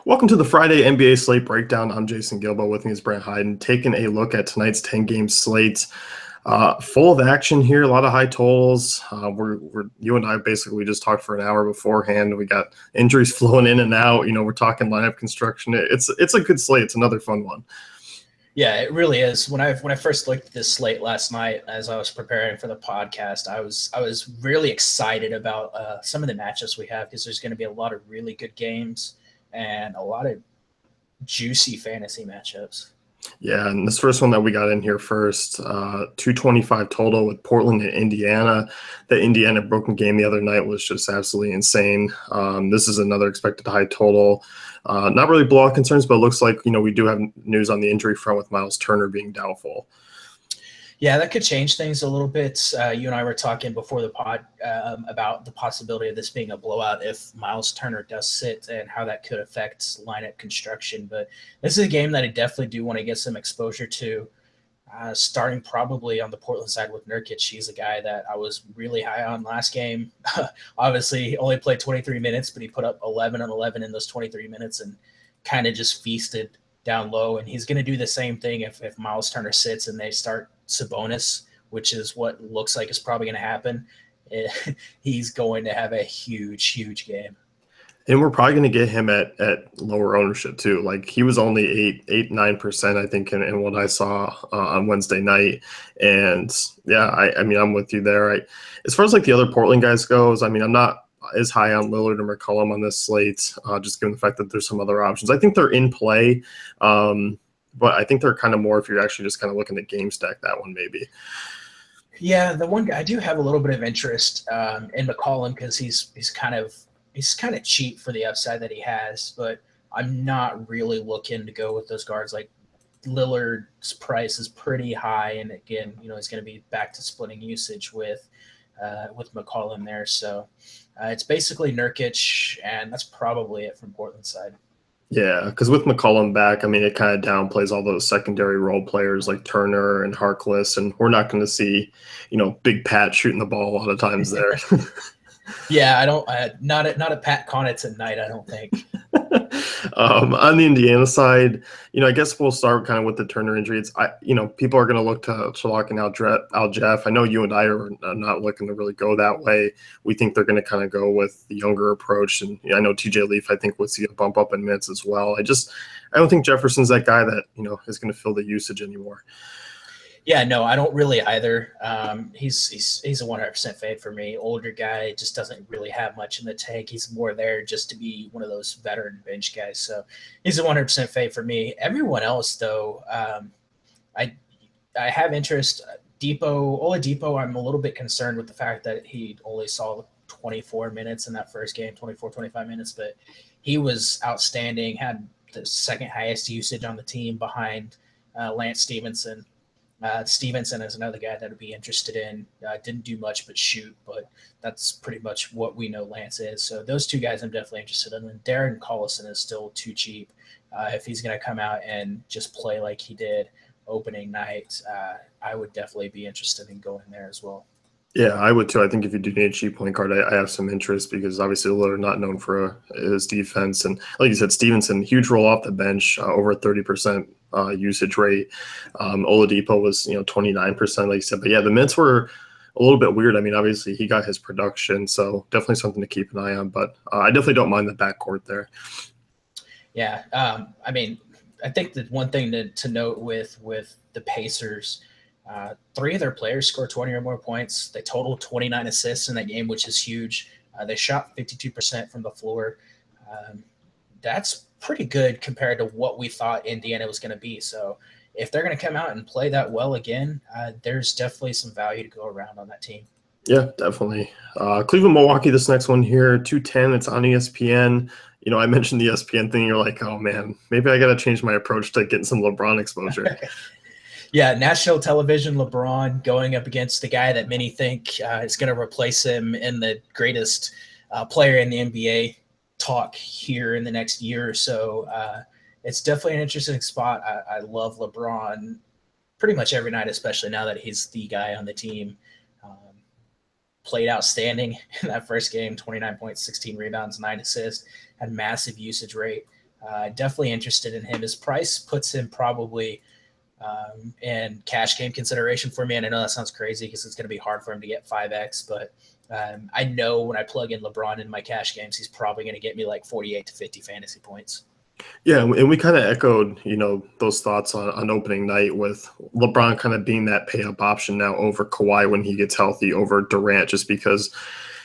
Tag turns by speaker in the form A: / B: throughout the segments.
A: Welcome to the Friday NBA slate breakdown. I'm Jason Gilbo. With me is Brent Hyden, taking a look at tonight's 10-game slate. Full of action here, a lot of high totals. You and I basically we just talked for an hour beforehand. We got injuries flowing in and out. We're talking lineup construction. It's a good slate. It's another fun one.
B: Yeah, it really is. When I first looked at this slate last night, as I was preparing for the podcast, I was really excited about some of the matchups we have because there's going to be a lot of really good games and a lot of juicy fantasy matchups.
A: Yeah, and this first one that we got in here first, 225 total with Portland and Indiana. The Indiana Brooklyn game the other night was just absolutely insane. This is another expected high total. Not really blowout concerns, but it looks like we do have news on the injury front with Miles Turner being doubtful.
B: Yeah, that could change things a little bit. You and I were talking before the pod about the possibility of this being a blowout if Miles Turner does sit and how that could affect lineup construction. But this is a game that I definitely do want to get some exposure to, starting probably on the Portland side with Nurkic. He's a guy that I was really high on last game. Obviously, he only played 23 minutes, but he put up 11 and 11 in those 23 minutes and kind of just feasted down low. And he's going to do the same thing if Miles Turner sits and they start Sabonis, which is what looks like is probably going to happen. He's going to have a huge game.
A: And we're probably going to get him at lower ownership too. Like he was only 9%, I think, in what I saw on Wednesday night. And yeah, I mean, I'm with you there. As far as like the other Portland guys goes, I mean, I'm not as high on Lillard or McCollum on this slate, just given the fact that there's some other options. I think they're in play, but I think they're kind of more if you're actually just kind of looking at game stack, that one maybe.
B: Yeah, the one guy I do have a little bit of interest in McCollum because he's kind of cheap for the upside that he has, but I'm not really looking to go with those guards. Like Lillard's price is pretty high, and again, he's going to be back to splitting usage with McCollum there. So it's basically Nurkic, and that's probably it from Portland side.
A: Yeah, because with McCollum back, I mean, it kind of downplays all those secondary role players like Turner and Harkless, and we're not going to see, Big Pat shooting the ball a lot of times there.
B: Yeah, I don't. Not at Pat Connaughton night, I don't think.
A: On the Indiana side, I guess we'll start kind of with the Turner injury. People are going to look to lock in Al Jeff. I know you and I are not looking to really go that way. We think they're going to kind of go with the younger approach. And I know TJ Leaf, I think, would see a bump up in minutes as well. I don't think Jefferson's that guy that, is going to fill the usage anymore.
B: Yeah, no, I don't really either. He's a 100% fade for me. Older guy, just doesn't really have much in the tank. He's more there just to be one of those veteran bench guys. So he's a 100% fade for me. Everyone else, though, I have interest. Oladipo, I'm a little bit concerned with the fact that he only saw 24 minutes in that first game, 25 minutes, but he was outstanding, had the second highest usage on the team behind Lance Stevenson. Stevenson is another guy that would be interested in. Didn't do much but shoot, but that's pretty much what we know Lance is. So those two guys I'm definitely interested in. And Darren Collison is still too cheap. If he's going to come out and just play like he did opening night, I would definitely be interested in going there as well.
A: Yeah, I would too. I think if you do need a cheap point guard, I have some interest because obviously Lillard not known for his defense. And like you said, Stevenson, huge roll off the bench, over 30% usage rate. Oladipo was 29%, like you said. But yeah, the minutes were a little bit weird. I mean, obviously he got his production, so definitely something to keep an eye on. But I definitely don't mind the backcourt there.
B: Yeah, I mean, I think that one thing to note with the Pacers. 3 of their players scored 20 or more points. They totaled 29 assists in that game, which is huge. They shot 52% from the floor. That's pretty good compared to what we thought Indiana was going to be. So if they're going to come out and play that well again, there's definitely some value to go around on that team.
A: Yeah, definitely. Cleveland, Milwaukee, this next one here, 210. It's on ESPN. I mentioned the ESPN thing. You're like, oh, man, maybe I got to change my approach to getting some LeBron exposure.
B: Yeah, national television, LeBron going up against the guy that many think is going to replace him in the greatest player in the NBA talk here in the next year or so. It's definitely an interesting spot. I love LeBron pretty much every night, especially now that he's the guy on the team. Played outstanding in that first game, 29 points, 16 rebounds, 9 assists, had massive usage rate. Definitely interested in him. His price puts him probably in cash game consideration for me. And I know that sounds crazy because it's going to be hard for him to get 5x, but I know when I plug in LeBron in my cash games, he's probably going to get me like 48 to 50 fantasy points.
A: Yeah, and we kind of echoed, those thoughts on opening night with LeBron kind of being that pay up option now over Kawhi when he gets healthy, over Durant, just because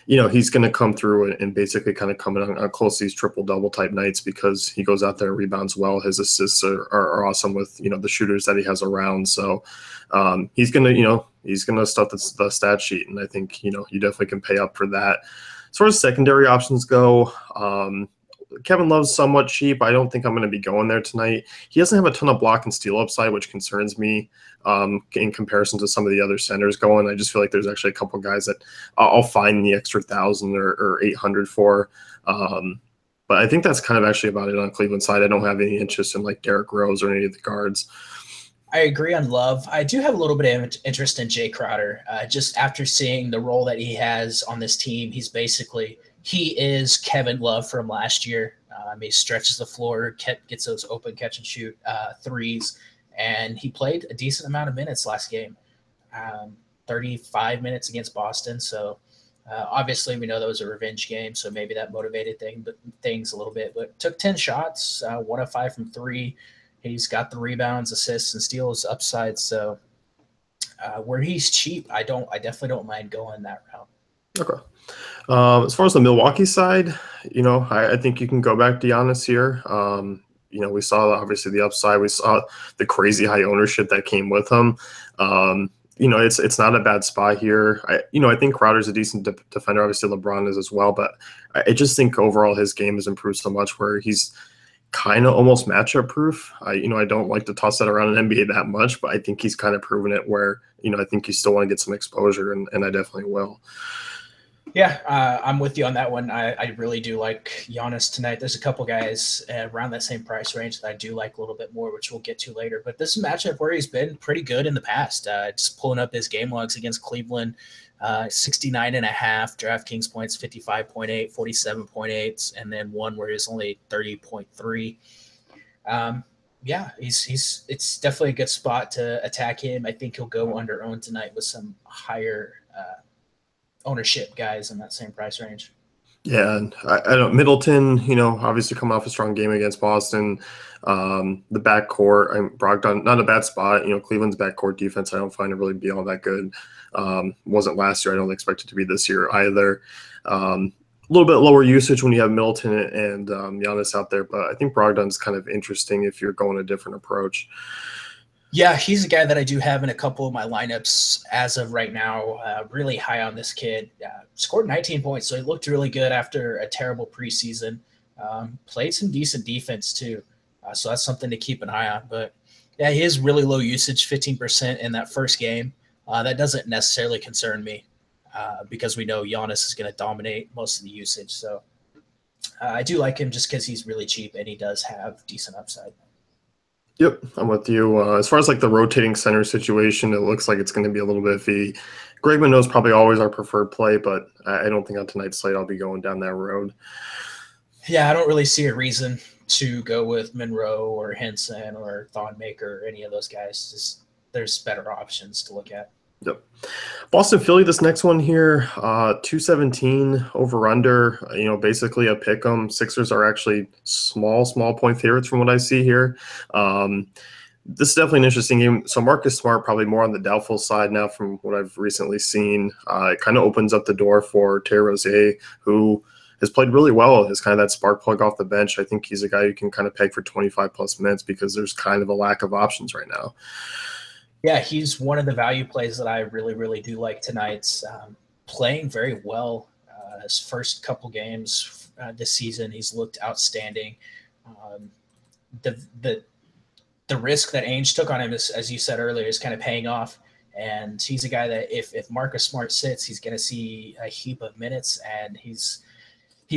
A: he's going to come through and basically kind of come in on close to these triple-double type nights because he goes out there and rebounds well. His assists are awesome with, the shooters that he has around. So he's going to stuff the stat sheet. And I think, you definitely can pay up for that. As far as secondary options go, Kevin Love's somewhat cheap. I don't think I'm going to be going there tonight. He doesn't have a ton of block and steal upside, which concerns me in comparison to some of the other centers going. I just feel like there's actually a couple guys that I'll find the extra 1,000 or 800 for. But I think that's kind of actually about it on Cleveland side. I don't have any interest in like Derrick Rose or any of the guards.
B: I agree on Love. I do have a little bit of interest in Jay Crowder. Just after seeing the role that he has on this team, he is Kevin Love from last year. He stretches the floor, gets those open catch and shoot threes, and he played a decent amount of minutes last game, 35 minutes against Boston. So obviously we know that was a revenge game, so maybe that motivated things a little bit. But took 10 shots, 1 of 5 from 3. He's got the rebounds, assists, and steals upside. So where he's cheap, I definitely don't mind going that route.
A: Okay. As far as the Milwaukee side, I think you can go back to Giannis here. We saw obviously the upside. We saw the crazy high ownership that came with him. It's not a bad spot here. I think Crowder's a decent defender. Obviously, LeBron is as well, but I just think overall his game has improved so much where he's kind of almost matchup proof. I don't like to toss that around in NBA that much, but I think he's kind of proven it where, I think you still want to get some exposure, and I definitely will.
B: Yeah, I'm with you on that one. I really do like Giannis tonight. There's a couple guys around that same price range that I do like a little bit more, which we'll get to later. But this is a matchup where he's been pretty good in the past. Just pulling up his game logs against Cleveland, 69.5 DraftKings points, 55.8, 47.8, and then one where he's only 30.3. It's definitely a good spot to attack him. I think he'll go under own tonight with some higher ownership guys in that same price range.
A: Yeah, and I don't Middleton, obviously coming off a strong game against Boston. The backcourt, Brogdon, not a bad spot. Cleveland's backcourt defense, I don't find it really be all that good. Wasn't last year. I don't expect it to be this year either. A little bit lower usage when you have Middleton and Giannis out there, but I think Brogdon's kind of interesting if you're going a different approach.
B: Yeah, he's a guy that I do have in a couple of my lineups as of right now. Really high on this kid. Scored 19 points, so he looked really good after a terrible preseason. Played some decent defense too, so that's something to keep an eye on. But yeah, he is really low usage, 15% in that first game. That doesn't necessarily concern me because we know Giannis is going to dominate most of the usage. So I do like him just because he's really cheap and he does have decent upside.
A: Yep, I'm with you. As far as like the rotating center situation, it looks like it's going to be a little bit iffy. Greg Monroe's probably always our preferred play, but I don't think on tonight's slate I'll be going down that road.
B: Yeah, I don't really see a reason to go with Monroe or Henson or Thonmaker or any of those guys. Just there's better options to look at.
A: Yep. Boston Philly, this next one here, 217 over under, basically a pick 'em. Sixers are actually small point favorites from what I see here. This is definitely an interesting game. So Marcus Smart probably more on the doubtful side now from what I've recently seen. It kind of opens up the door for Terry Rozier, who has played really well. Is kind of that spark plug off the bench. I think he's a guy you can kind of peg for 25 plus minutes because there's kind of a lack of options right now.
B: Yeah, he's one of the value plays that I really, really do like tonight. Playing very well his first couple games this season. He's looked outstanding. The risk that Ainge took on him, is, as you said earlier, is kind of paying off. And he's a guy that if Marcus Smart sits, he's going to see a heap of minutes, and he's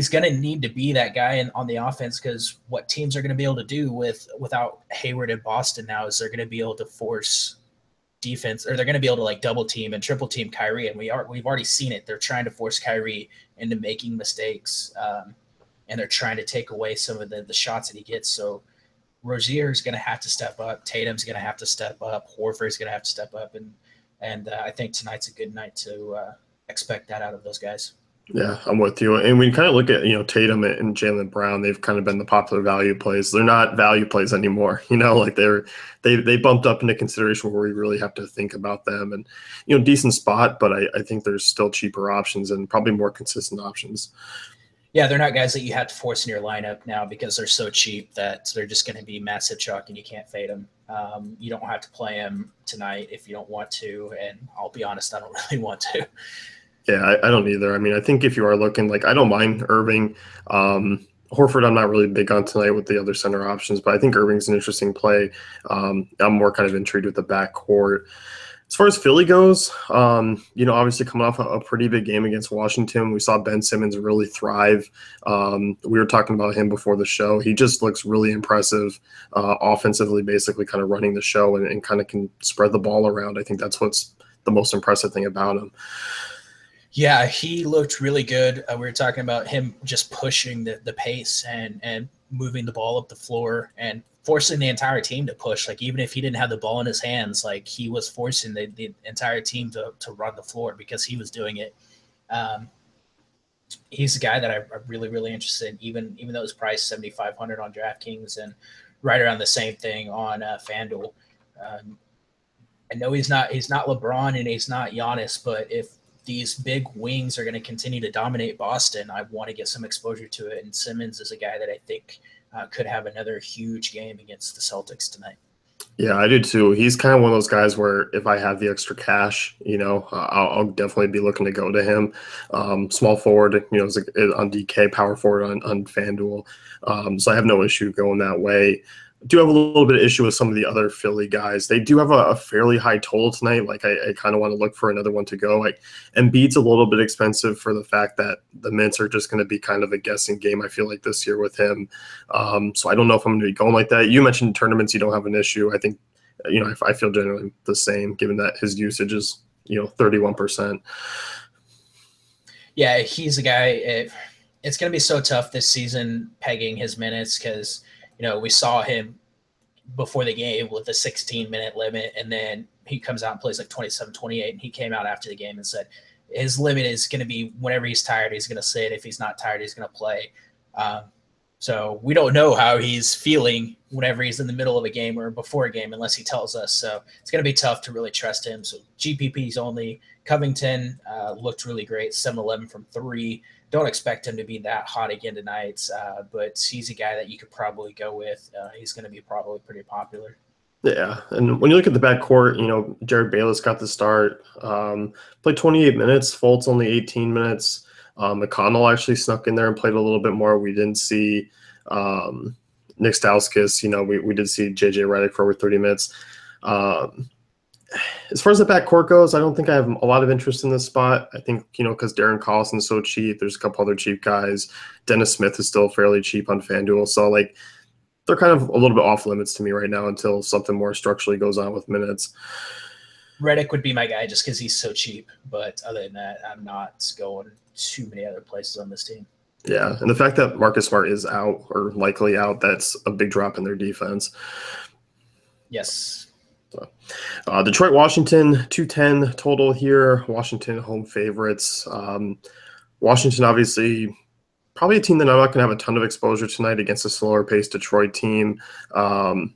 B: going to need to be that guy on the offense because what teams are going to be able to do without Hayward in Boston now is they're going to be able to force defense, or they're going to be able to like double team and triple team Kyrie, and we've already seen it. They're trying to force Kyrie into making mistakes. and they're trying to take away some of the shots that he gets. So Rozier is going to have to step up. Tatum's going to have to step up. Horford's going to have to step up, and I think tonight's a good night to expect that out of those guys.
A: Yeah, I'm with you. And we kind of look at, Tatum and Jaylen Brown, they've kind of been the popular value plays. They're not value plays anymore. Like they bumped up into consideration where we really have to think about them. And, decent spot, but I think there's still cheaper options and probably more consistent options.
B: Yeah, they're not guys that you have to force in your lineup now because they're so cheap that they're just going to be massive chalk and you can't fade them. You don't have to play them tonight if you don't want to. And I'll be honest, I don't really want to.
A: Yeah, I don't either. I mean, I think if you are looking, I don't mind Irving. Horford, I'm not really big on tonight with the other center options, but I think Irving's an interesting play. I'm more kind of intrigued with the backcourt. As far as Philly goes, obviously coming off a pretty big game against Washington, we saw Ben Simmons really thrive. We were talking about him before the show. He just looks really impressive offensively, basically kind of running the show and kind of can spread the ball around. I think that's what's the most impressive thing about him.
B: Yeah, he looked really good. We were talking about him just pushing the pace and moving the ball up the floor and forcing the entire team to push. Even if he didn't have the ball in his hands, he was forcing the entire team to run the floor because he was doing it. He's a guy that I'm really, really interested in, even though his price $7,500 on DraftKings and right around the same thing on FanDuel. I know he's not LeBron and he's not Giannis, but if these big wings are going to continue to dominate Boston, I want to get some exposure to it. And Simmons is a guy that I think could have another huge game against the Celtics tonight.
A: Yeah, I do too. He's kind of one of those guys where if I have the extra cash, I'll definitely be looking to go to him. Small forward, on DK, power forward on FanDuel. So I have no issue going that way. Do have a little bit of issue with some of the other Philly guys. They do have a fairly high total tonight. I kind of want to look for another one to go. Embiid's a little bit expensive for the fact that the mints are just going to be kind of a guessing game, I feel like, this year with him. So I don't know if I'm going to be going like that. You mentioned tournaments, you don't have an issue. I think, I feel generally the same, given that his usage is, 31%.
B: Yeah, he's a guy. It's going to be so tough this season pegging his minutes because – we saw him before the game with a 16-minute limit, and then he comes out and plays 27, 28, and he came out after the game and said his limit is going to be whenever he's tired, he's going to sit. If he's not tired, he's going to play. So we don't know how he's feeling whenever he's in the middle of a game or before a game unless he tells us. So it's going to be tough to really trust him. So GPPs only. Covington looked really great, 7-11 from 3. Don't expect him to be that hot again tonight, but he's a guy that you could probably go with. He's going to be probably pretty popular.
A: Yeah, and when you look at the backcourt, Jared Bayless got the start, played 28 minutes, Fultz only 18 minutes. McConnell actually snuck in there and played a little bit more. We didn't see Nick Stauskas. We did see JJ Redick for over 30 minutes. As far as the backcourt goes, I don't think I have a lot of interest in this spot. I think, because Darren Collison's so cheap, there's a couple other cheap guys. Dennis Smith is still fairly cheap on FanDuel. So, they're kind of a little bit off limits to me right now until something more structurally goes on with minutes.
B: Redick would be my guy just because he's so cheap. But other than that, I'm not going too many other places on this team.
A: Yeah, and the fact that Marcus Smart is out or likely out, that's a big drop in their defense.
B: Yes.
A: Detroit, Washington, 210 total here. Washington home favorites. Washington, obviously, probably a team that I'm not going to have a ton of exposure tonight against a slower paced Detroit team. While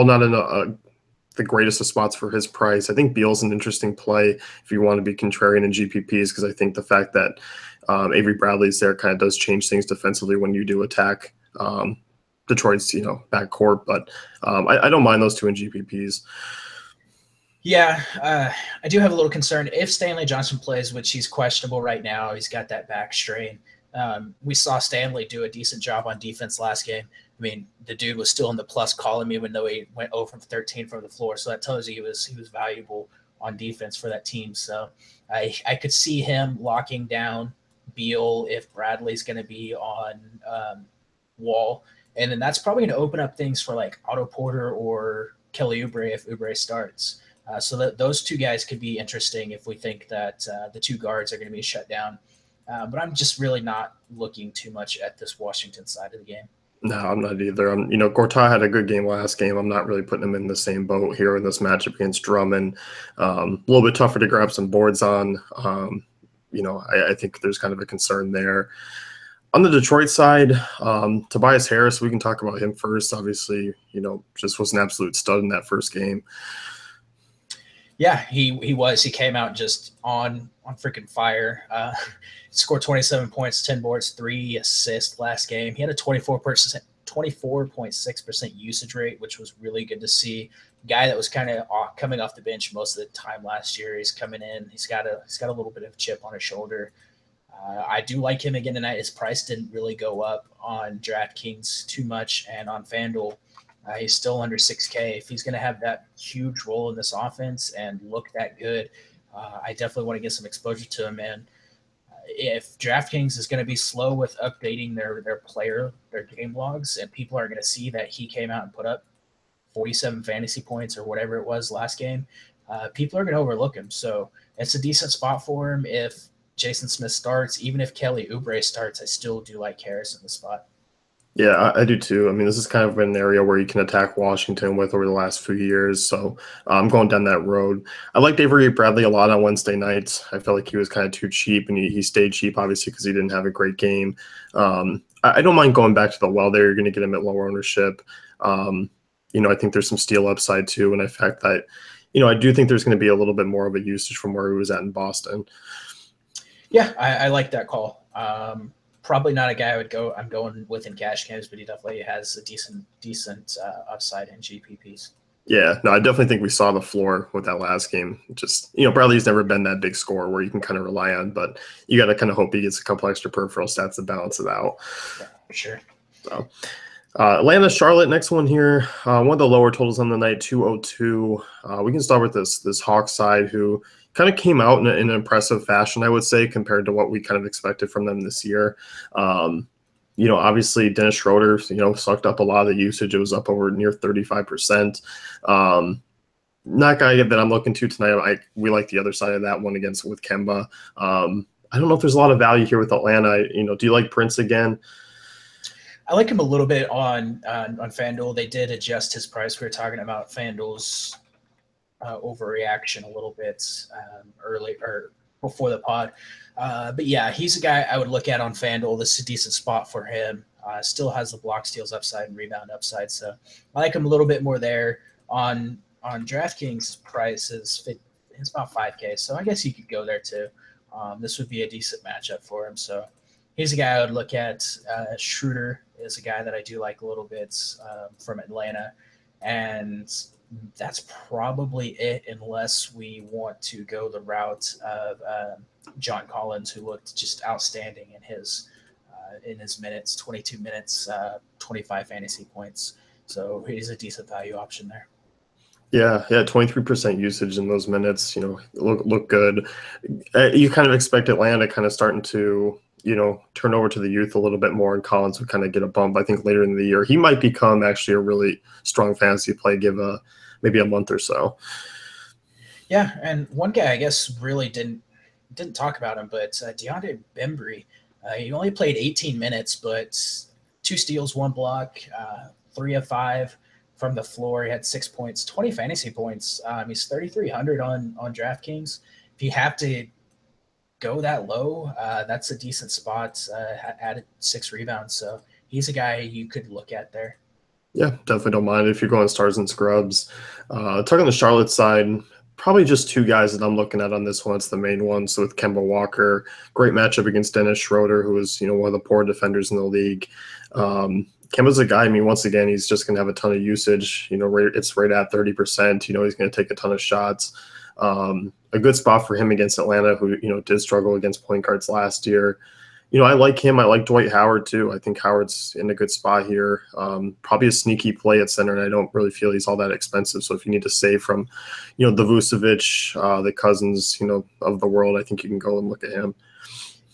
A: not in the greatest of spots for his price, I think Beal's an interesting play if you want to be contrarian in GPPs, because I think the fact that Avery Bradley's there kind of does change things defensively when you do attack Detroit's, backcourt, but I don't mind those two in GPPs.
B: Yeah, I do have a little concern if Stanley Johnson plays, which he's questionable right now. He's got that back strain. We saw Stanley do a decent job on defense last game. I mean, the dude was still in the plus column even though he went 0 from 13 from the floor. So that tells you he was valuable on defense for that team. So I could see him locking down Beal if Bradley's going to be on Wall. And then that's probably going to open up things for Otto Porter or Kelly Oubre if Oubre starts. So that those two guys could be interesting if we think that the two guards are going to be shut down. But I'm just really not looking too much at this Washington side of the game.
A: No, I'm not either. Gortat had a good game last game. I'm not really putting him in the same boat here in this matchup against Drummond. A little bit tougher to grab some boards on. I think there's kind of a concern there. On the Detroit side, Tobias Harris, we can talk about him first. Obviously, just was an absolute stud in that first game.
B: Yeah, he was. He came out just on freaking fire. Scored 27 points, 10 boards, 3 assists last game. He had a 24.6% usage rate, which was really good to see. Guy that was kind of coming off the bench most of the time last year. He's coming in. He's got a little bit of chip on his shoulder. I do like him again tonight. His price didn't really go up on DraftKings too much, and on FanDuel, he's still under 6K. If he's going to have that huge role in this offense and look that good, I definitely want to get some exposure to him. And if DraftKings is going to be slow with updating their game logs, and people are going to see that he came out and put up 47 fantasy points or whatever it was last game, people are going to overlook him. So it's a decent spot for him. If Jason Smith starts, even if Kelly Oubre starts, I still do like Harris in the spot.
A: Yeah, I do too. I mean, this is kind of an area where you can attack Washington with over the last few years. So I'm going down that road. I liked Avery Bradley a lot on Wednesday nights. I felt like he was kind of too cheap, and he stayed cheap, obviously, because he didn't have a great game. I don't mind going back to the well there. You're going to get him at lower ownership. I think there's some steal upside too. And the fact that, I do think there's going to be a little bit more of a usage from where he was at in Boston.
B: Yeah, I like that call. Probably not a guy I'm going with in cash games, but he definitely has a decent upside in GPPs.
A: Yeah, no, I definitely think we saw the floor with that last game. Just, Bradley's never been that big scorer where you can kind of rely on, but you got to kind of hope he gets a couple extra peripheral stats to balance it out.
B: Yeah, for sure.
A: So, Atlanta, Charlotte, next one here. One of the lower totals on the night, 202. We can start with this Hawks side who kind of came out in an impressive fashion, I would say, compared to what we kind of expected from them this year. Obviously Dennis Schroeder, sucked up a lot of the usage. It was up over near 35%. Not guy that I'm looking to tonight. We like the other side of that one with Kemba. I don't know if there's a lot of value here with Atlanta. Do you like Prince again?
B: I like him a little bit on FanDuel. They did adjust his price. We were talking about FanDuel's overreaction a little bit early or before the pod. But yeah, he's a guy I would look at on FanDuel. This is a decent spot for him. Still has the block steals upside and rebound upside. So I like him a little bit more there. On DraftKings prices, it's about 5K. So I guess you could go there too. This would be a decent matchup for him. So he's a guy I would look at. Schroeder is a guy that I do like a little bit from Atlanta. And that's probably it, unless we want to go the route of John Collins, who looked just outstanding in his minutes, 22 minutes, 25 fantasy points. So he's a decent value option there.
A: Yeah, 23% usage in those minutes. Look good. You kind of expect Atlanta kind of starting to turn over to the youth a little bit more, and Collins would kind of get a bump. I think later in the year he might become actually a really strong fantasy play. Give maybe a month or so.
B: Yeah, and one guy I guess really didn't talk about him, but DeAndre Bembry. He only played 18 minutes, but 2 steals, 1 block, 3 of 5 from the floor. He had 6 points, 20 fantasy points. He's 3,300 on DraftKings. If you have to go that low, that's a decent spot. Added 6 rebounds, so he's a guy you could look at there.
A: Yeah, definitely don't mind if you're going stars and scrubs. Talking on the Charlotte side, probably just 2 guys that I'm looking at on this one. It's the main one. So with Kemba Walker, great matchup against Dennis Schroeder, who is one of the poor defenders in the league. Kemba's a guy. I mean, once again, he's just going to have a ton of usage. It's right at 30%. He's going to take a ton of shots. A good spot for him against Atlanta, who did struggle against point guards last year. I like him. I like Dwight Howard too. I think Howard's in a good spot here. Probably a sneaky play at center, and I don't really feel he's all that expensive. So if you need to save from, the Vucevic, the Cousins, of the world, I think you can go and look at him.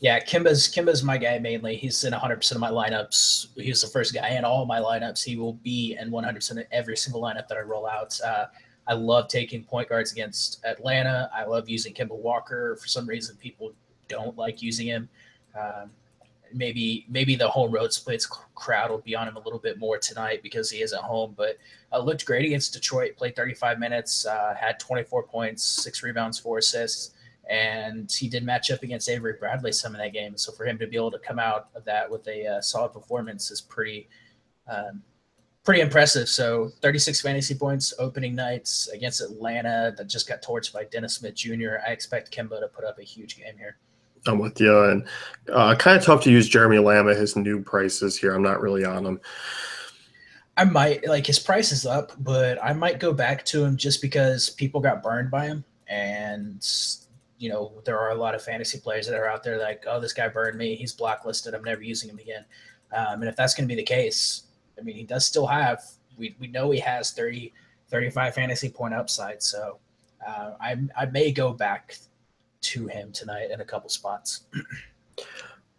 B: Yeah, Kemba's my guy mainly. He's in 100% of my lineups. He's the first guy in all my lineups. He will be in 100% of every single lineup that I roll out. I love taking point guards against Atlanta. I love using Kemba Walker. For some reason, people don't like using him. Um, maybe the home road splits crowd will be on him a little bit more tonight because he is at home. But looked great against Detroit. Played 35 minutes, had 24 points, 6 rebounds, 4 assists, and he did match up against Avery Bradley some of that game. So for him to be able to come out of that with a solid performance is um, pretty impressive. So 36 fantasy points opening nights against Atlanta that just got torched by Dennis Smith Jr. I expect Kemba to put up a huge game here.
A: I'm with you. And kind of tough to use Jeremy Lamb at his new prices here. I'm not really on him.
B: I might like his price is up, but I might go back to him just because people got burned by him. And, there are a lot of fantasy players that are out there like, oh, this guy burned me. He's blacklisted. I'm never using him again. And if that's going to be the case, I mean, he does still have, we know he has 30, 35 fantasy point upside. So I may go back to him tonight in a couple spots.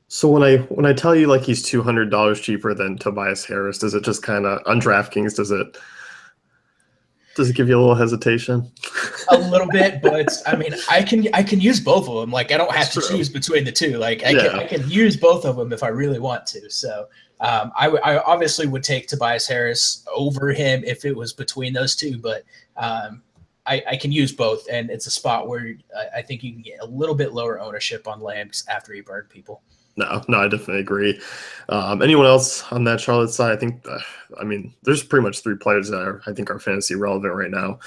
A: So when I tell you like he's $200 cheaper than Tobias Harris, does it just kind of on DraftKings does it give you a little hesitation?
B: A little bit, but I mean, I can use both of them. Like I don't have to choose between the two. Like I can use both of them if I really want to. So I obviously would take Tobias Harris over him if it was between those two, but I can use both, and it's a spot where I think you can get a little bit lower ownership on Lambs after he burned people.
A: No, I definitely agree. Anyone else on that Charlotte side? I think, there's pretty much 3 players that I think are fantasy relevant right now.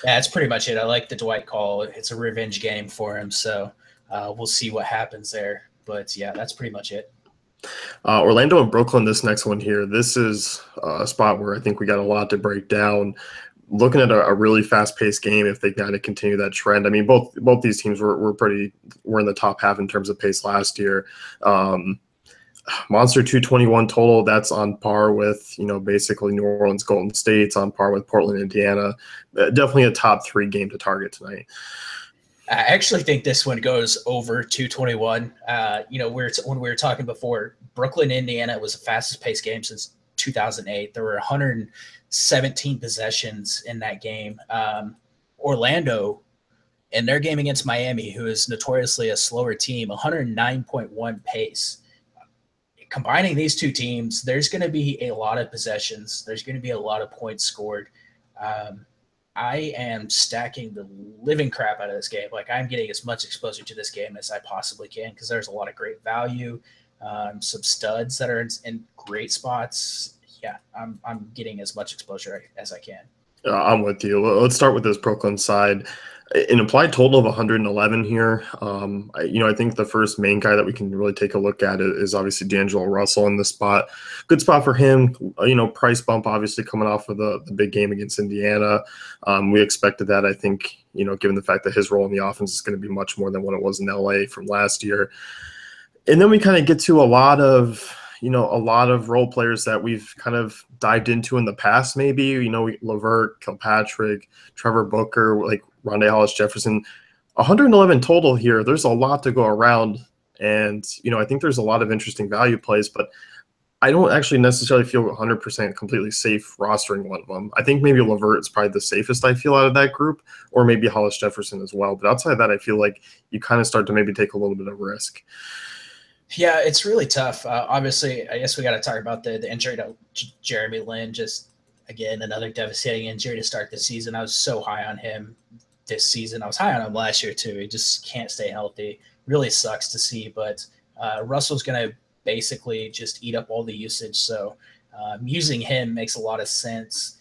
B: Yeah, that's pretty much it. I like the Dwight call. It's a revenge game for him, so we'll see what happens there. But yeah, that's pretty much it.
A: Orlando and Brooklyn, this next one here. This is a spot where I think we got a lot to break down. Looking at a really fast-paced game, if they kind of continue that trend. I mean, both these teams were in the top half in terms of pace last year. Monster 221 total. That's on par with basically New Orleans, Golden State's on par with Portland, Indiana. Definitely a top 3 game to target tonight.
B: I actually think this one goes over 221. When we were talking before, Brooklyn, Indiana was the fastest paced game since 2008. There were 117 possessions in that game. Orlando, in their game against Miami, who is notoriously a slower team, 109.1 pace. Combining these two teams, there's going to be a lot of possessions. There's going to be a lot of points scored. I am stacking the living crap out of this game. Like I'm getting as much exposure to this game as I possibly can because there's a lot of great value, some studs that are in great spots. Yeah, I'm getting as much exposure as I can.
A: I'm with you. Let's start with this Brooklyn side. An implied total of 111 here. I think the first main guy that we can really take a look at is obviously D'Angelo Russell in this spot. Good spot for him. Price bump obviously coming off of the big game against Indiana. We expected that. I think given the fact that his role in the offense is going to be much more than what it was in LA from last year. And then we kind of get to a lot of role players that we've kind of dived into in the past, maybe, LeVert, Kilpatrick, Trevor Booker, like Rondé Hollis-Jefferson. 111 total here. There's a lot to go around. And, I think there's a lot of interesting value plays, but I don't actually necessarily feel 100% completely safe rostering one of them. I think maybe LeVert is probably the safest I feel out of that group, or maybe Hollis-Jefferson as well. But outside of that, I feel like you kind of start to maybe take a little bit of risk.
B: Yeah, it's really tough. Obviously, I guess we got to talk about the injury to Jeremy Lin. Just, again, another devastating injury to start the season. I was so high on him this season. I was high on him last year, too. He just can't stay healthy. Really sucks to see, but Russell's going to basically just eat up all the usage. So using him makes a lot of sense.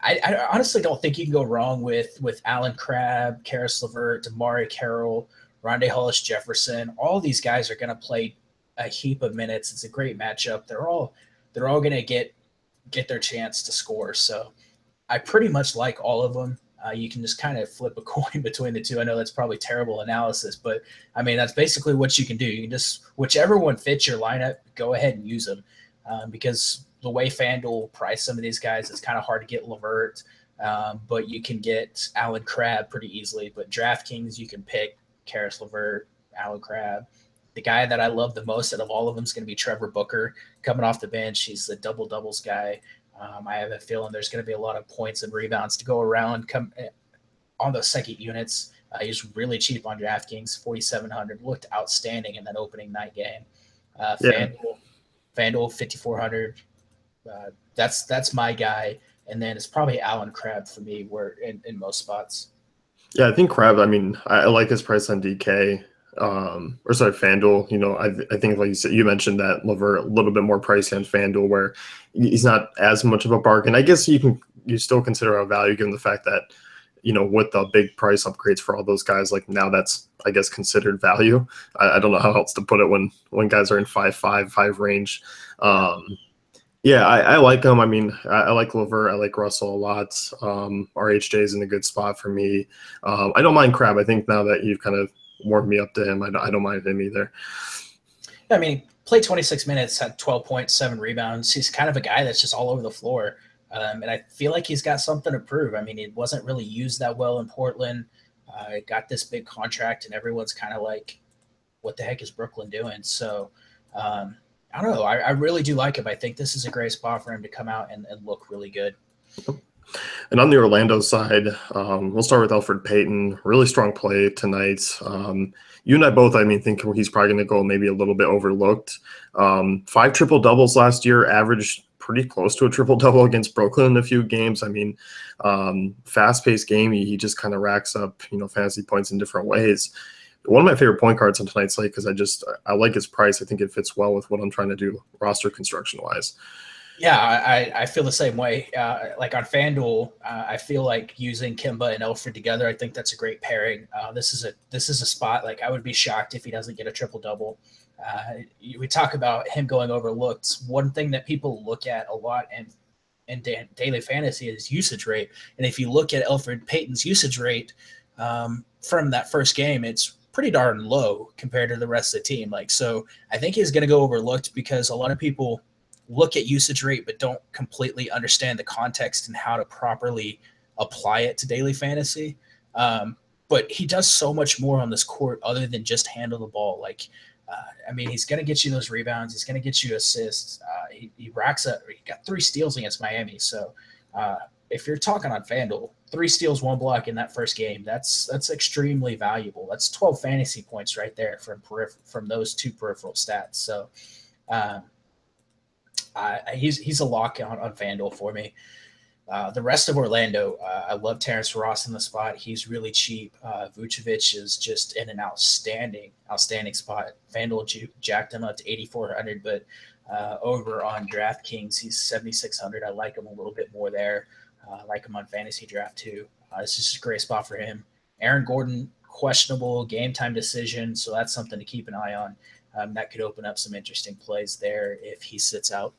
B: I honestly don't think you can go wrong with Alan Crabb, Karis LeVert, Damari Carroll, Rondé Hollis-Jefferson. All these guys are going to play a heap of minutes. It's a great matchup. They're all going to get their chance to score. So I pretty much like all of them. You can just kind of flip a coin between the two. I know that's probably terrible analysis, but I mean, that's basically what you can do. You can just, whichever one fits your lineup, go ahead and use them because the way FanDuel price some of these guys, it's kind of hard to get LeVert, but you can get Alan Crabb pretty easily. But DraftKings, you can pick Karis LeVert, Alan Crabb. The guy that I love the most out of all of them is going to be Trevor Booker coming off the bench. He's the double-doubles guy. I have a feeling there's going to be a lot of points and rebounds to go around on those second units. He's really cheap on DraftKings, 4,700. Looked outstanding in that opening night game. Uh,
A: Yeah.
B: FanDuel, FanDuel 5,400. That's my guy. And then it's probably Alan Crabb for me, where in most spots.
A: Yeah, I think Crab. I mean, I like his price on DK. Or sorry, FanDuel. I think like you said, you mentioned that Lever a little bit more pricey on FanDuel, where he's not as much of a bargain. I guess you still consider a value given the fact that with the big price upgrades for all those guys, like now that's I guess considered value. I don't know how else to put it when guys are in 5 range. Yeah, I like him. I mean, I like Levert. I like Russell a lot. RHJ is in a good spot for me. I don't mind Crab. I think now that you've kind of warmed me up to him, I don't mind him either.
B: I mean, played 26 minutes, had 12 points, 7 rebounds. He's kind of a guy that's just all over the floor. And I feel like he's got something to prove. I mean, he wasn't really used that well in Portland. Got this big contract, and everyone's kind of like, what the heck is Brooklyn doing? So, I don't know. I really do like him. I think this is a great spot for him to come out and look really good.
A: And on the Orlando side, we'll start with Elfrid Payton. Really strong play tonight. You and I both, I mean, think he's probably going to go maybe a little bit overlooked. 5 triple doubles last year, averaged pretty close to a triple double against Brooklyn in a few games. I mean, fast paced game. He just kind of racks up, fantasy points in different ways. One of my favorite point guards on tonight's slate because I like his price. I think it fits well with what I'm trying to do roster construction wise.
B: Yeah, I feel the same way. Like on FanDuel, I feel like using Kimba and Elfrid together. I think that's a great pairing. This is a spot like I would be shocked if he doesn't get a triple double. We talk about him going overlooked. One thing that people look at a lot in daily fantasy is usage rate. And if you look at Elfrid Payton's usage rate from that first game, it's pretty darn low compared to the rest of the team. So I think he's going to go overlooked because a lot of people look at usage rate but don't completely understand the context and how to properly apply it to daily fantasy. But he does so much more on this court other than just handle the ball. I mean, he's going to get you those rebounds. He's going to get you assists. He racks up. He got 3 steals against Miami. So if you're talking on FanDuel, 3 steals, 1 block in that first game, that's extremely valuable. That's 12 fantasy points right there from those 2 peripheral stats. So he's a lock on FanDuel for me. The rest of Orlando, I love Terrence Ross in the spot. He's really cheap. Vucevic is just in an outstanding spot. FanDuel jacked him up to 8,400, but over on DraftKings, he's 7,600. I like him a little bit more there. I like him on Fantasy Draft too. It's just a great spot for him. Aaron Gordon, questionable game time decision, so that's something to keep an eye on. That could open up some interesting plays there if he sits out.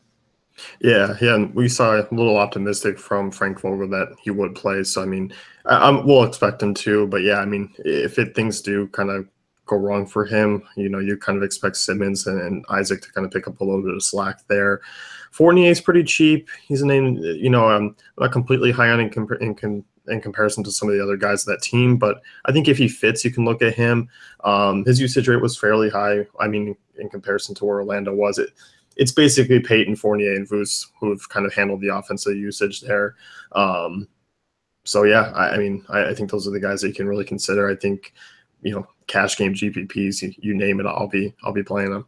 A: Yeah, and we saw a little optimistic from Frank Vogel that he would play. So I mean, we'll expect him to. But yeah, I mean, if things do kind of go wrong for him, you kind of expect Simmons and Isaac to kind of pick up a little bit of slack there. Fournier is pretty cheap. He's a name, I'm not completely high on in comparison to some of the other guys of that team, but I think if he fits, you can look at him. His usage rate was fairly high. I mean, in comparison to where Orlando was, it's basically Peyton, Fournier, and Vus who have kind of handled the offensive usage there. So yeah, I think those are the guys that you can really consider. I think, cash game GPPs, you name it, I'll be playing them.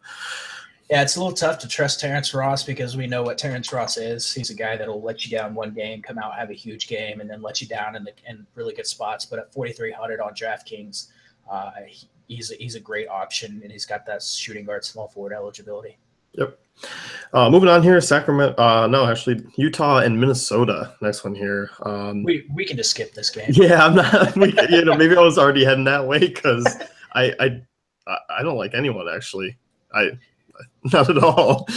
B: Yeah, it's a little tough to trust Terrence Ross because we know what Terrence Ross is. He's a guy that'll let you down one game, come out, have a huge game, and then let you down in really good spots. But at 4,300 on DraftKings, he's a great option, and he's got that shooting guard, small forward eligibility.
A: Yep. Moving on here, Utah and Minnesota. Next one here.
B: We can just skip this game.
A: Yeah, I'm not. Maybe I was already heading that way because I don't like anyone actually. Not at all.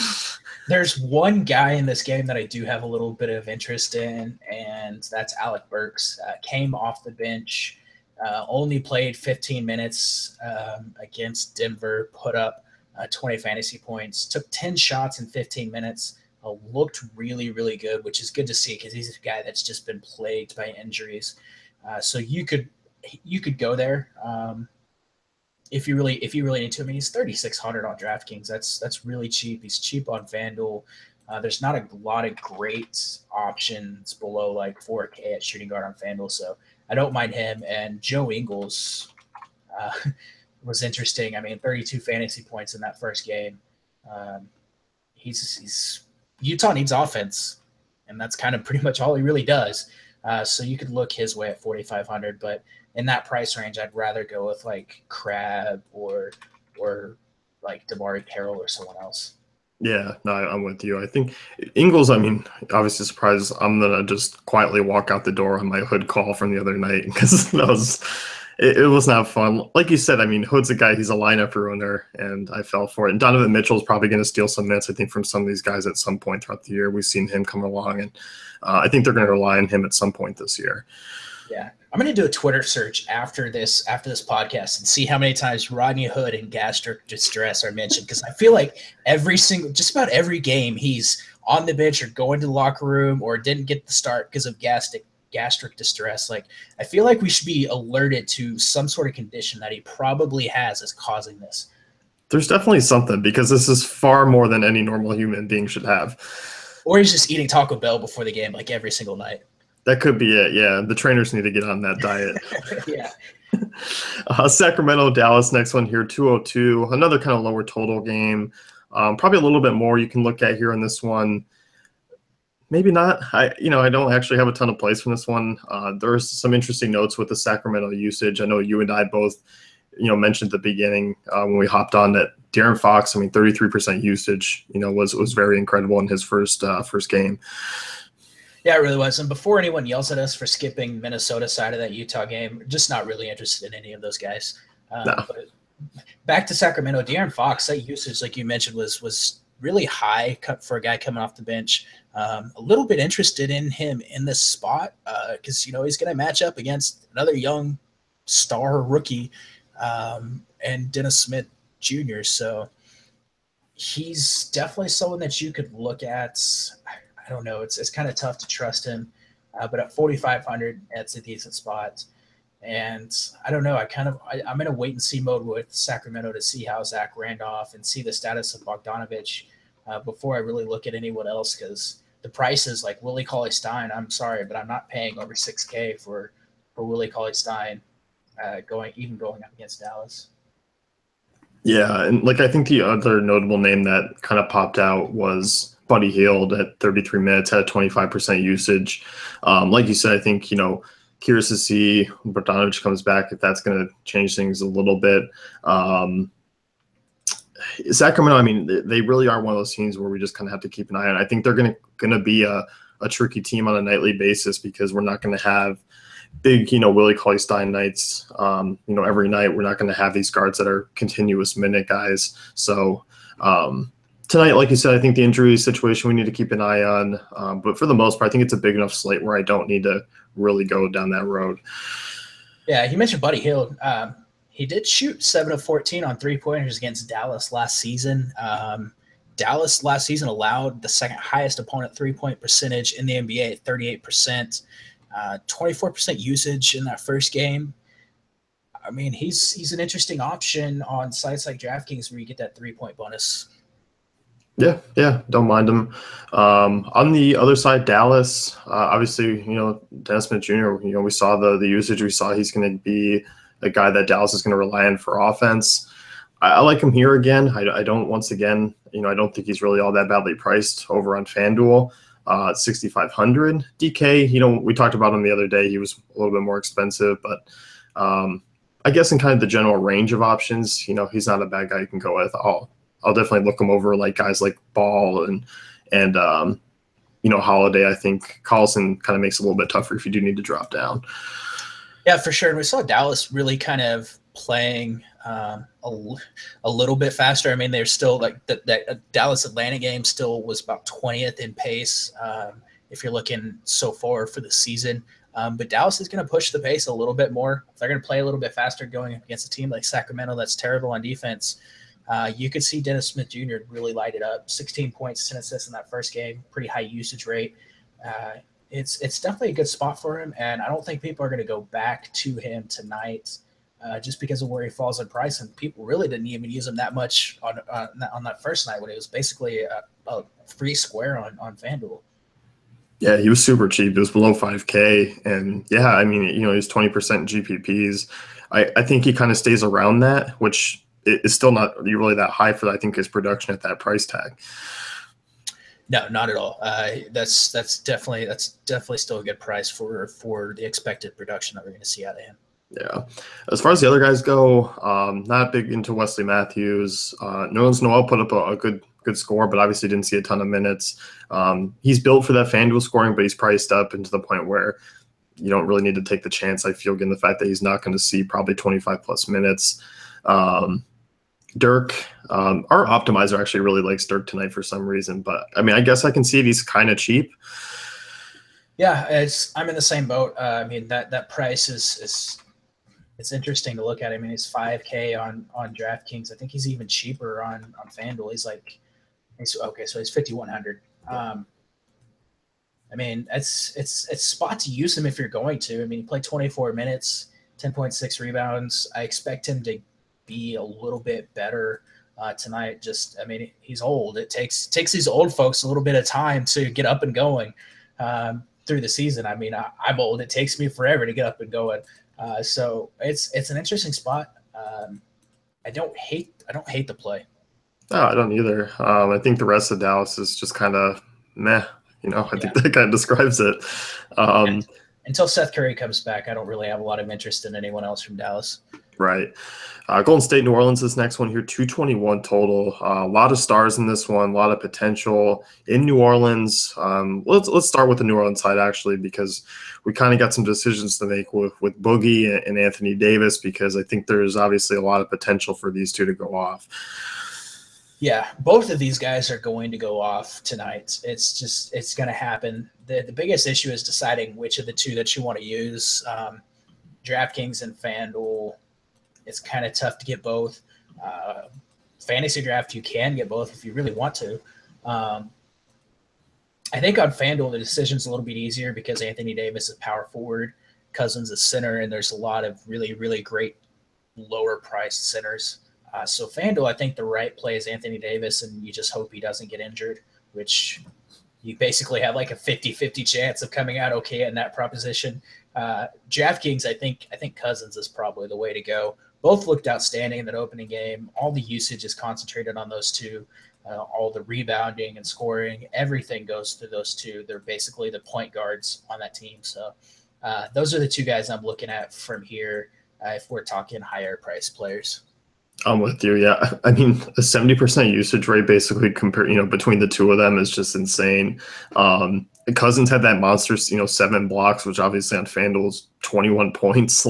B: There's one guy in this game that I do have a little bit of interest in, and that's Alec Burks. Came off the bench, only played 15 minutes against Denver, put up 20 fantasy points, took 10 shots in 15 minutes, looked really, really good, which is good to see because he's a guy that's just been plagued by injuries. So you could go there. If you really need to. I mean, he's 3,600 on DraftKings. That's really cheap. He's cheap on FanDuel. There's not a lot of great options below like 4K at shooting guard on FanDuel. So I don't mind him. And Joe Ingles was interesting. I mean, 32 fantasy points in that first game. Um, he's Utah needs offense, and that's kind of pretty much all he really does. So you could look his way at 4,500, but in that price range, I'd rather go with like Crab or like Damari Carroll or someone else.
A: Yeah, no, I'm with you. I think Ingles, I mean, obviously surprised. I'm gonna just quietly walk out the door on my Hood call from the other night because it was not fun. Like you said, I mean, Hood's a guy, he's a lineup ruiner, and I fell for it. And Donovan Mitchell's probably gonna steal some minutes, I think, from some of these guys at some point throughout the year. We've seen him come along, and I think they're gonna rely on him at some point this year.
B: Yeah, I'm going to do a Twitter search after this podcast and see how many times Rodney Hood and gastric distress are mentioned, because I feel like just about every game he's on the bench or going to the locker room or didn't get the start because of gastric distress. Like, I feel like we should be alerted to some sort of condition that he probably has as causing this.
A: There's definitely something, because this is far more than any normal human being should have.
B: Or he's just eating Taco Bell before the game, like every single night.
A: That could be it. Yeah, the trainers need to get on that diet.
B: Yeah.
A: Sacramento, Dallas, next one here, 202. Another kind of lower total game. Probably a little bit more you can look at here in this one. Maybe not. I don't actually have a ton of plays from this one. There's some interesting notes with the Sacramento usage. I know you and I both, mentioned at the beginning when we hopped on that De'Aaron Fox, 33% usage, was very incredible in his first game.
B: Yeah, it really was. And before anyone yells at us for skipping Minnesota side of that Utah game, just not really interested in any of those guys.
A: No.
B: But back to Sacramento, De'Aaron Fox, that usage, like you mentioned, was really high for a guy coming off the bench. A little bit interested in him in this spot because, he's going to match up against another young star rookie and Dennis Smith Jr. So he's definitely someone that you could look at. I don't know. It's kind of tough to trust him, but at 4,500, that's a decent spot. And I don't know. I'm in a wait and see mode with Sacramento to see how Zach Randolph and see the status of Bogdanovich before I really look at anyone else, because the prices like Willie Cauley-Stein. I'm sorry, but I'm not paying over $6,000 for Willie Cauley-Stein going up against Dallas.
A: Yeah, and I think the other notable name that kind of popped out was Buddy Hield at 33 minutes, had 25% usage. Like you said, I think, curious to see when Bogdanovich comes back, if that's going to change things a little bit. Sacramento, they really are one of those teams where we just kind of have to keep an eye on. I think they're going to be a tricky team on a nightly basis, because we're not going to have big, Willie Cauley-Stein nights, every night. We're not going to have these guards that are continuous minute guys. So, tonight, like you said, I think the injury situation we need to keep an eye on. But for the most part, I think it's a big enough slate where I don't need to really go down that road.
B: Yeah, you mentioned Buddy Hield. He did shoot 7 of 14 on three-pointers against Dallas last season. Dallas last season allowed the second highest opponent three-point percentage in the NBA at 38%, 24% usage in that first game. He's an interesting option on sites like DraftKings where you get that three-point bonus.
A: Yeah, don't mind him. On the other side, Dallas, obviously, Dennis Smith Jr., we saw the usage. We saw he's going to be a guy that Dallas is going to rely on for offense. I like him here again. I don't, once again, I don't think he's really all that badly priced over on FanDuel. 6,500 DK. We talked about him the other day. He was a little bit more expensive, but I guess in kind of the general range of options, he's not a bad guy you can go with. I'll definitely look him over, like guys like Ball and Holiday. I think Collison kind of makes it a little bit tougher if you do need to drop down.
B: Yeah, for sure. And we saw Dallas really kind of playing a little bit faster. They're still like that Dallas Atlanta game still was about 20th in pace if you're looking so far for the season. But Dallas is going to push the pace a little bit more. They're going to play a little bit faster going against a team like Sacramento that's terrible on defense. You could see Dennis Smith Jr. really light it up. 16 points, 10 assists in that first game. Pretty high usage rate. It's definitely a good spot for him, and I don't think people are going to go back to him tonight just because of where he falls in price. And people really didn't even use him that much on that first night when it was basically a free square on FanDuel.
A: Yeah, he was super cheap. It was below 5K. And yeah, I mean, he's 20% GPPs. I think he kind of stays around that, which is still not really that high for, I think, his production at that price tag.
B: No, not at all. That's definitely still a good price for the expected production that we're going to see out of him.
A: Yeah. As far as the other guys go, not big into Wesley Matthews. Nerlens Noel put up a good score, but obviously didn't see a ton of minutes. He's built for that FanDuel scoring, but he's priced up into the point where you don't really need to take the chance, I feel, given the fact that he's not going to see probably 25 plus minutes. Dirk, our optimizer actually really likes Dirk tonight for some reason, but I mean, I guess I can see it. He's kind of cheap.
B: Yeah, I'm in the same boat. I mean, that price is it's interesting to look at. I mean, he's 5K on DraftKings. I think he's even cheaper on FanDuel. He's okay, so he's 5,100. I mean, it's spot to use him if you're going to. I mean, he played 24 minutes, 10.6 rebounds. I expect him to be a little bit better tonight. I mean, he's old. It takes these old folks a little bit of time to get up and going through the season. I mean, I'm old. It takes me forever to get up and going. So it's an interesting spot. I don't hate the play.
A: No, I don't either. I think the rest of Dallas is just kind of meh. I think that kind of describes it.
B: Until Seth Curry comes back, I don't really have a lot of interest in anyone else from Dallas.
A: Right. Golden State, New Orleans, this next one here, 221 total. A lot of stars in this one, a lot of potential in New Orleans. Let's start with the New Orleans side, actually, because we kind of got some decisions to make with Boogie and Anthony Davis, because I think there's obviously a lot of potential for these two to go off.
B: Yeah, both of these guys are going to go off tonight. It's going to happen. The biggest issue is deciding which of the two that you want to use. DraftKings and FanDuel, it's kind of tough to get both. Fantasy draft, you can get both if you really want to. I think on FanDuel, the decision's a little bit easier because Anthony Davis is power forward, Cousins is center, and there's a lot of really, really great lower-priced centers. So FanDuel, I think the right play is Anthony Davis, and you just hope he doesn't get injured, which you basically have like a 50-50 chance of coming out okay in that proposition. DraftKings, I think Cousins is probably the way to go. Both looked outstanding in that opening game. All the usage is concentrated on those two. All the rebounding and scoring, everything goes through those two. They're basically the point guards on that team. So those are the two guys I'm looking at from here if we're talking higher price players.
A: I'm with you. Yeah. I mean, a 70% usage rate basically between the two of them is just insane. Cousins had that monster, 7 blocks, which obviously on FanDuel's 21 points.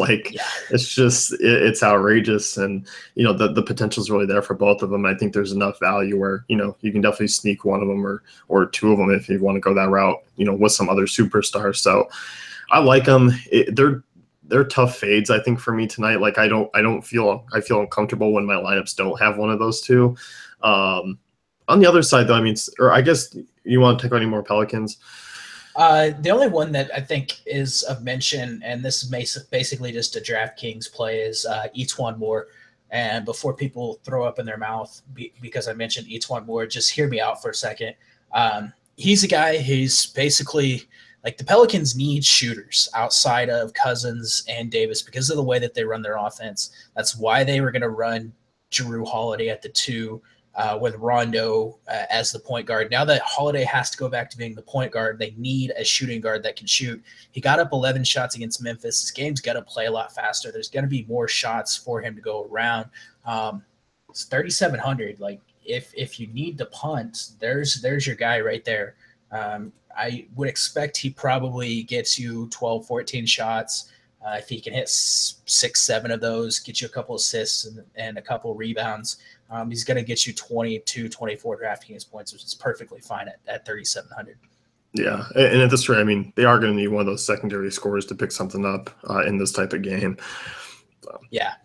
A: It's just, it's outrageous. And, the potential is really there for both of them. I think there's enough value where, you can definitely sneak one of them or two of them if you want to go that route, with some other superstars. So I like them. They're tough fades, I think, for me tonight. I feel uncomfortable when my lineups don't have one of those two. On the other side, though, I guess you want to take any more Pelicans?
B: The only one that I think is of mention, and this is basically just a DraftKings play, is Etuan Moore. And before people throw up in their mouth because I mentioned Etuan Moore, just hear me out for a second. He's a guy who's basically – the Pelicans need shooters outside of Cousins and Davis because of the way that they run their offense. That's why they were going to run Jrue Holiday at the 2 with Rondo as the point guard. Now that Holiday has to go back to being the point guard, they need a shooting guard that can shoot. He got up 11 shots against Memphis. His game's got to play a lot faster. There's going to be more shots for him to go around. It's 3,700. If you need to punt, there's your guy right there. I would expect he probably gets you 12, 14 shots. If he can hit 6, 7 of those, get you a couple assists and a couple rebounds, he's going to get you 22, 24 DraftKings points, which is perfectly fine at 3,700.
A: Yeah, and at this rate, they are going to need one of those secondary scorers to pick something up in this type of game. So,
B: yeah.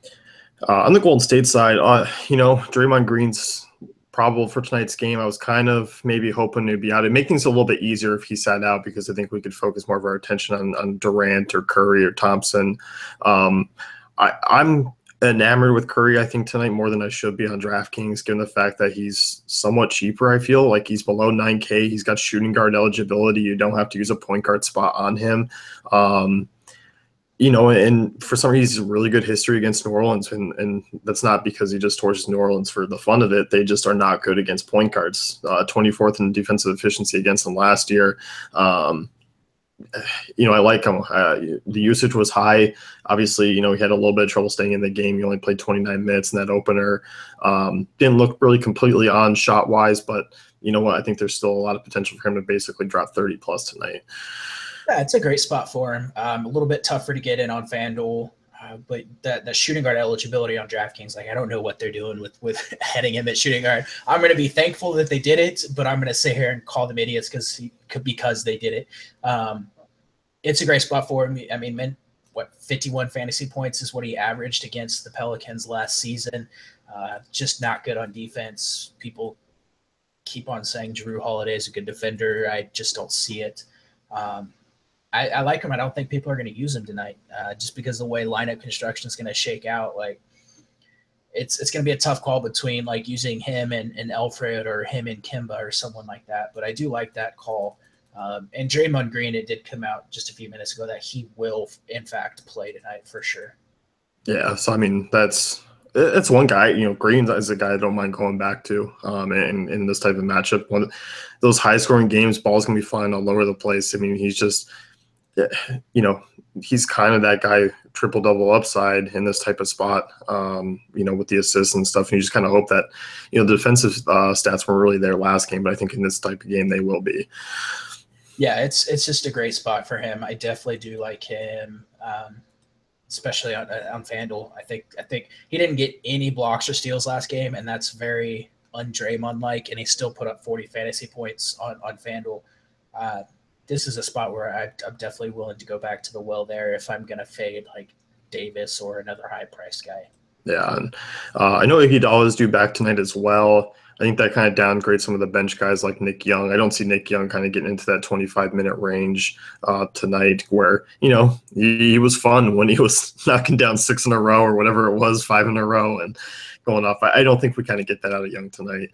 A: On the Golden State side, Draymond Green's probable for tonight's game. I was kind of maybe hoping to be out. It'd make things a little bit easier if he sat out because I think we could focus more of our attention on Durant or Curry or Thompson. I'm enamored with Curry, I think, tonight more than I should be on DraftKings, given the fact that he's somewhat cheaper. I feel like he's below 9K. He's got shooting guard eligibility. You don't have to use a point guard spot on him. And for some reason, he's really good history against New Orleans, and that's not because he just torches New Orleans for the fun of it. They just are not good against point guards. 24th in defensive efficiency against them last year. I like him. The usage was high. Obviously, he had a little bit of trouble staying in the game. He only played 29 minutes in that opener. Didn't look really completely on shot-wise, but you know what? I think there's still a lot of potential for him to basically drop 30-plus tonight.
B: Yeah, it's a great spot for him. A little bit tougher to get in on FanDuel, but that shooting guard eligibility on DraftKings, I don't know what they're doing with heading him at shooting guard. I'm going to be thankful that they did it, but I'm going to sit here and call them idiots because they did it. It's a great spot for him. I mean, 51 fantasy points is what he averaged against the Pelicans last season. Just not good on defense. People keep on saying Jrue Holiday is a good defender. I just don't see it. I like him. I don't think people are going to use him tonight, just because the way lineup construction is going to shake out. It's going to be a tough call between using him and Alfred or him and Kimba or someone like that. But I do like that call. And Draymond Green, it did come out just a few minutes ago that he will, in fact, play tonight for sure.
A: Yeah, so I mean that's one guy. Green is a guy I don't mind going back to. In this type of matchup, one of those high scoring games, ball's gonna be flying all over the place. I mean, he's just, he's kind of that guy, triple double upside in this type of spot. With the assists and stuff, and you just kind of hope that the defensive stats weren't really there last game, but I think in this type of game they will be.
B: Yeah, it's just a great spot for him. I definitely do like him, especially on FanDuel. I think he didn't get any blocks or steals last game, and that's very un-Draymond-like, and he still put up 40 fantasy points on FanDuel. This is a spot where I'm definitely willing to go back to the well there if I'm going to fade Davis or another high-priced guy.
A: Yeah, and I know Iguodala is due back tonight as well. I think that kind of downgrades some of the bench guys like Nick Young. I don't see Nick Young kind of getting into that 25-minute range tonight where, he was fun when he was knocking down 6 in a row or whatever it was, 5 in a row and going off. I don't think we kind of get that out of Young tonight.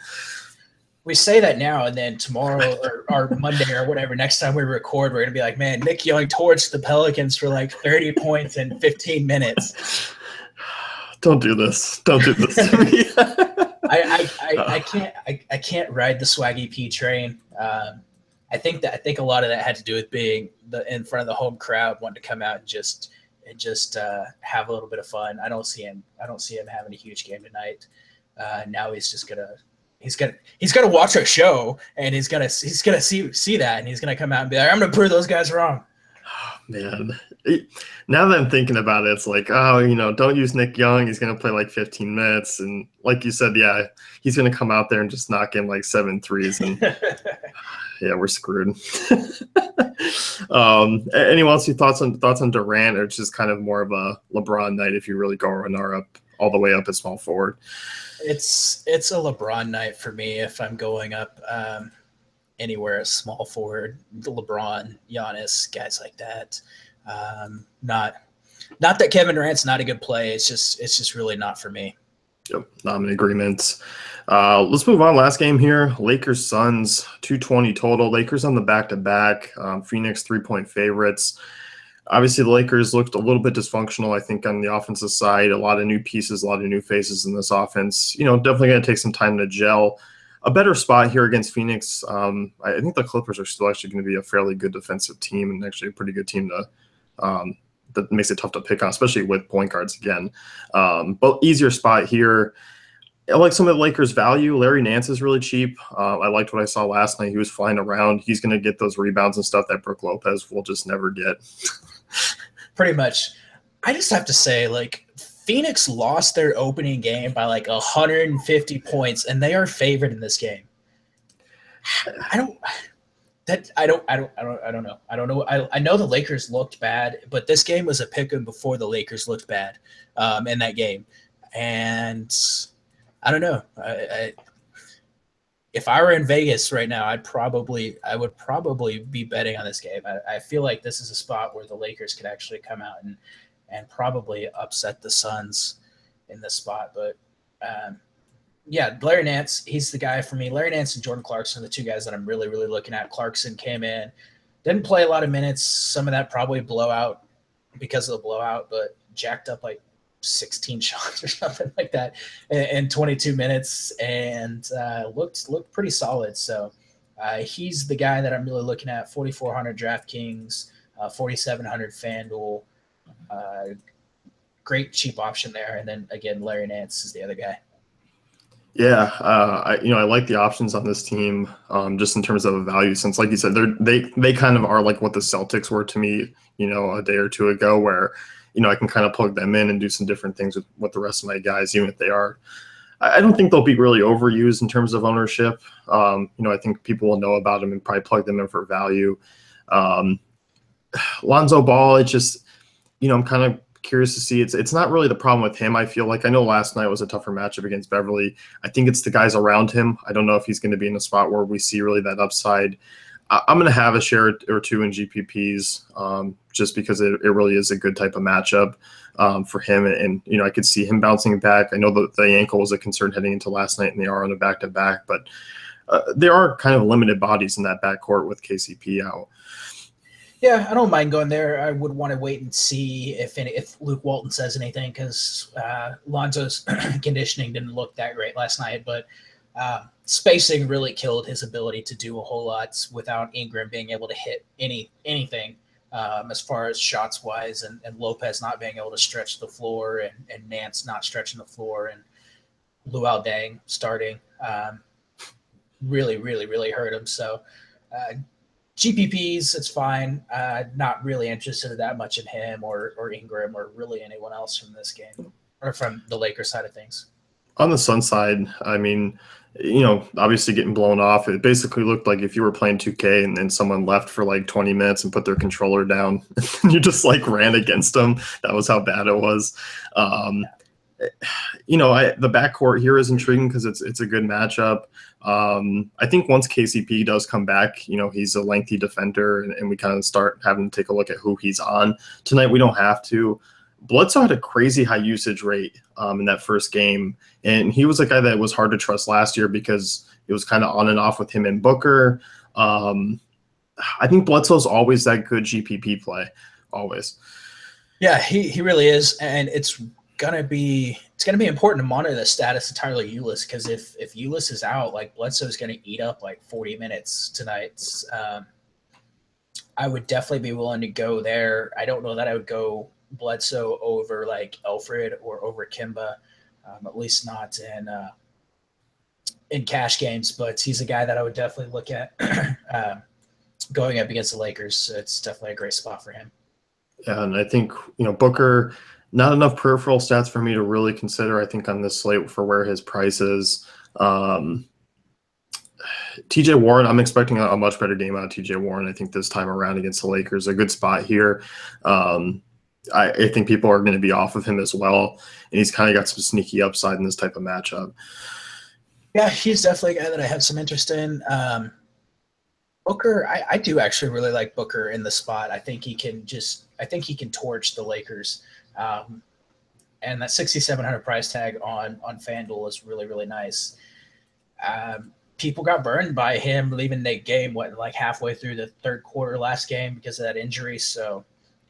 B: We say that now, and then tomorrow or Monday or whatever, next time we record, we're going to be like, man, Nick Young torched the Pelicans for 30 points in 15 minutes.
A: Don't do this. Don't do this to me.
B: I can't ride the Swaggy P train. I think a lot of that had to do with being in front of the home crowd, wanting to come out and just have a little bit of fun. I don't see him having a huge game tonight. Now he's gonna watch our show, and he's gonna see that, and he's gonna come out and be like, I'm gonna prove those guys wrong.
A: Man, now that I'm thinking about it, it's like, don't use Nick Young. He's going to play 15 minutes. And like you said, yeah, he's going to come out there and just knock in 7 threes. And yeah, we're screwed. Anyone else? Your thoughts on Durant, or just kind of more of a LeBron night if you really go Renar up all the way up at small forward?
B: It's a LeBron night for me if I'm going up anywhere small forward, LeBron, Giannis, guys like that. Not that Kevin Durant's not a good play. It's just really not for me.
A: Yep, I'm in agreement. Let's move on. Last game here, Lakers Suns, 220 total. Lakers on the back-to-back. Phoenix 3-point favorites. Obviously, the Lakers looked a little bit dysfunctional, I think, on the offensive side. A lot of new pieces, a lot of new faces in this offense. Definitely going to take some time to gel. A better spot here against Phoenix. I think the Clippers are still actually going to be a fairly good defensive team, and actually a pretty good team that makes it tough to pick on, especially with point guards again. But easier spot here. I like some of the Lakers' value. Larry Nance is really cheap. I liked what I saw last night. He was flying around. He's going to get those rebounds and stuff that Brook Lopez will just never get.
B: Pretty much. I just have to say, Phoenix lost their opening game by 150 points, and they are favored in this game. I don't know. I know the Lakers looked bad, but this game was a pick-em before the Lakers looked bad in that game. And I don't know. If I were in Vegas right now, I would probably be betting on this game. I feel like this is a spot where the Lakers could actually come out and probably upset the Suns. in this spot. But yeah, Larry Nance, he's the guy for me. Larry Nance and Jordan Clarkson are the two guys that I'm really, really looking at. Clarkson came in, didn't play a lot of minutes. Some of that probably blowout because of the blowout, but jacked up like 16 shots or something like that in 22 minutes and looked pretty solid. So he's the guy that I'm really looking at. 4,400 DraftKings, 4,700 FanDuel. Great cheap option there. And then again, Larry Nance is the other guy.
A: Yeah, I like the options on this team, just in terms of a value. Since, like you said, they kind of are like what the Celtics were to me, a day or two ago, where I can kind of plug them in and do some different things with the rest of my guys, even if they are. I don't think they'll be really overused in terms of ownership. I think people will know about them and probably plug them in for value. Lonzo Ball, it's just, I'm kind of curious to see. It's not really the problem with him. I feel like, I know last night was a tougher matchup against Beverly. I think it's the guys around him. I don't know if he's going to be in a spot where we see really that upside. I'm going to have a share or two in GPPs, just because it really is a good type of matchup for him. And, I could see him bouncing back. I know that the ankle was a concern heading into last night, and they are on a back-to-back, but there are kind of limited bodies in that backcourt with KCP out.
B: Yeah, I don't mind going there. I would want to wait and see if Luke Walton says anything, because Lonzo's conditioning didn't look that great last night, but spacing really killed his ability to do a whole lot without Ingram being able to hit anything as far as shots wise, and Lopez not being able to stretch the floor, and Nance not stretching the floor, and Luol Deng starting really, really, really hurt him. So GPPs, it's fine. Not really interested that much in him or Ingram or really anyone else from this game or from the Lakers side of things.
A: On the Sun side, I mean, obviously getting blown off, it basically looked like if you were playing 2K and then someone left for like 20 minutes and put their controller down and you just like ran against them. That was how bad it was. The backcourt here is intriguing because it's a good matchup. I think once KCP does come back, he's a lengthy defender, and we kind of start having to take a look at who he's on. Tonight we don't have to. Bledsoe had a crazy high usage rate in that first game, and he was a guy that was hard to trust last year because it was kind of on and off with him and Booker. I think Bledsoe's always that good GPP play, always.
B: Yeah, he really is, and it's gonna be important to monitor the status of Tyler Ulis, because if Ulis is out, like Bledsoe's gonna eat up like 40 minutes tonight. I would definitely be willing to go there. I don't know that I would go Bledsoe over like Alfred or over Kimba, at least not in cash games, but he's a guy that I would definitely look at going up against the Lakers. It's definitely a great spot for him.
A: Yeah, and I think Booker, not enough peripheral stats for me to really consider, I think, on this slate for where his price is. TJ Warren, I'm expecting a much better game out of TJ Warren. I think this time around against the Lakers, a good spot here. I think people are going to be off of him as well, and he's kind of got some sneaky upside in this type of matchup.
B: Yeah, he's definitely a guy that I have some interest in. Booker, I do actually really like Booker in the spot. I think he can torch the Lakers. And that 6,700 price tag on FanDuel is really, really nice. People got burned by him leaving the game, like halfway through the third quarter last game because of that injury. So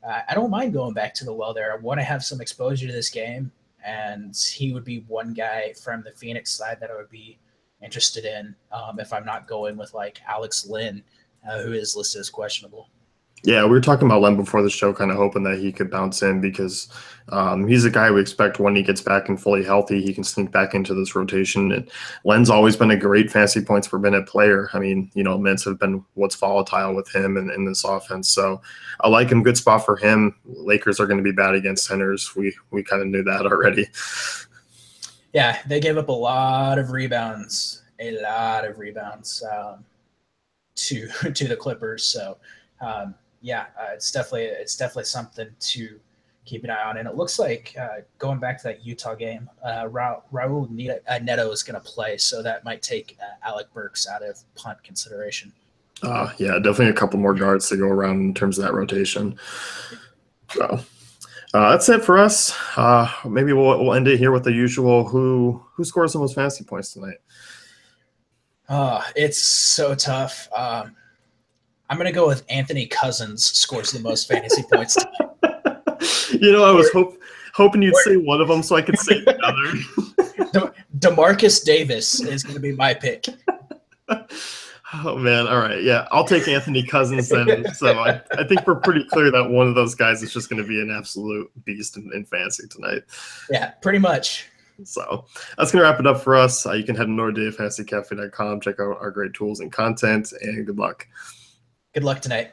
B: I don't mind going back to the well there. I want to have some exposure to this game, and he would be one guy from the Phoenix side that I would be interested in if I'm not going with like Alex Lynn, who is listed as questionable.
A: Yeah, we were talking about Len before the show, kind of hoping that he could bounce in because he's a guy we expect when he gets back and fully healthy, he can sneak back into this rotation. And Len's always been a great fantasy points per minute player. I mean, minutes have been what's volatile with him and in this offense. So I like him. Good spot for him. Lakers are going to be bad against centers. We kind of knew that already.
B: Yeah, they gave up a lot of rebounds to the Clippers. So. It's definitely something to keep an eye on. And it looks like going back to that Utah game, Raul Neto is going to play, so that might take Alec Burks out of punt consideration.
A: Yeah, definitely a couple more guards to go around in terms of that rotation. So, That's it for us. Maybe we'll end it here with the usual. Who scores the most fantasy points tonight?
B: It's so tough. I'm going to go with Anthony Cousins scores the most fantasy points tonight.
A: I was hoping you'd say one of them so I could say the other.
B: DeMarcus Davis is going to be my pick.
A: Oh, man. All right. Yeah, I'll take Anthony Cousins then. So I think we're pretty clear that one of those guys is just going to be an absolute beast in fantasy tonight.
B: Yeah, pretty much.
A: So that's going to wrap it up for us. You can head to NordDayFantasyCafe.com, check out our great tools and content, and good luck.
B: Good luck tonight.